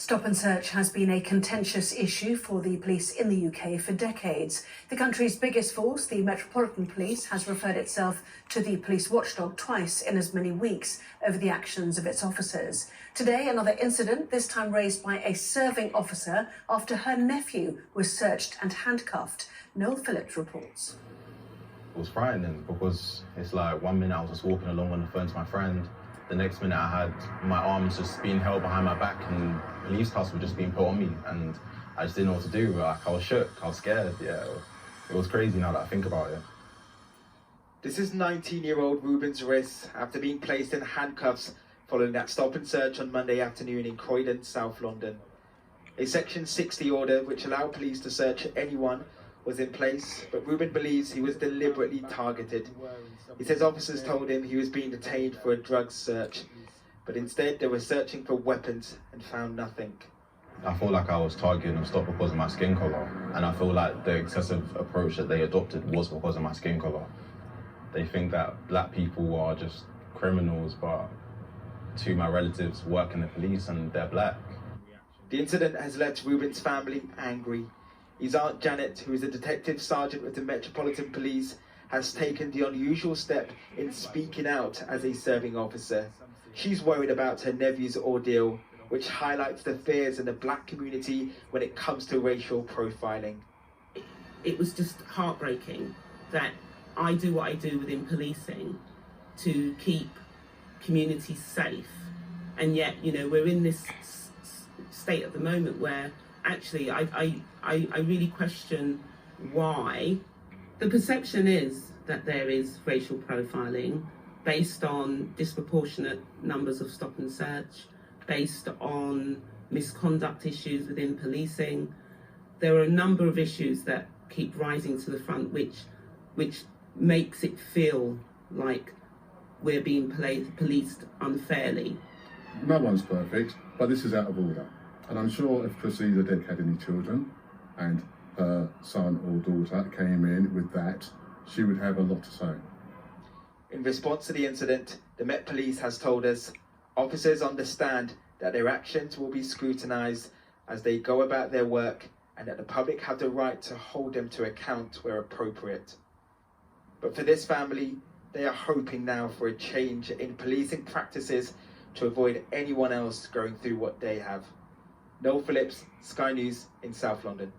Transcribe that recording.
Stop and search has been a contentious issue for the police in the UK for decades. The country's biggest force, the Metropolitan Police, has referred itself to the police watchdog twice in as many weeks over the actions of its officers. Today, another incident, this time raised by a serving officer after her nephew was searched and handcuffed. Noel Phillips reports. It was frightening because it's like 1 minute I was just walking along on the phone to my friend. The next minute I had my arms just being held behind my back and police cuffs were just being put on me, and I just didn't know what to do. Like, I was shook, I was scared. Yeah, it was crazy now that I think about it. This is 19-year-old Ruben's wrist after being placed in handcuffs following that stop and search on Monday afternoon in Croydon, South London. A Section 60 order which allowed police to search anyone was in place, but Ruben believes he was deliberately targeted. He says officers told him he was being detained for a drug search, but instead they were searching for weapons and found nothing. I feel like I was targeted and stopped because of my skin colour, and I feel like the excessive approach that they adopted was because of my skin colour. They think that black people are just criminals, but two of my relatives work in the police and they're black. The incident has left Ruben's family angry. His aunt Janet, who is a detective sergeant with the Metropolitan Police, has taken the unusual step in speaking out as a serving officer. She's worried about her nephew's ordeal, which highlights the fears in the black community when it comes to racial profiling. It was just heartbreaking that I do what I do within policing to keep communities safe, and yet, you know, we're in this state at the moment where actually I really question why. The perception is that there is racial profiling based on disproportionate numbers of stop and search, based on misconduct issues within policing. There are a number of issues that keep rising to the front which makes it feel like we're being policed unfairly. No one's perfect, but this is out of order. And I'm sure if Chrissy the Dick had any children and her son or daughter came in with that, she would have a lot to say. In response to the incident, the Met Police has told us officers understand that their actions will be scrutinised as they go about their work, and that the public have the right to hold them to account where appropriate. But for this family, they are hoping now for a change in policing practices to avoid anyone else going through what they have. Noel Phillips, Sky News in South London.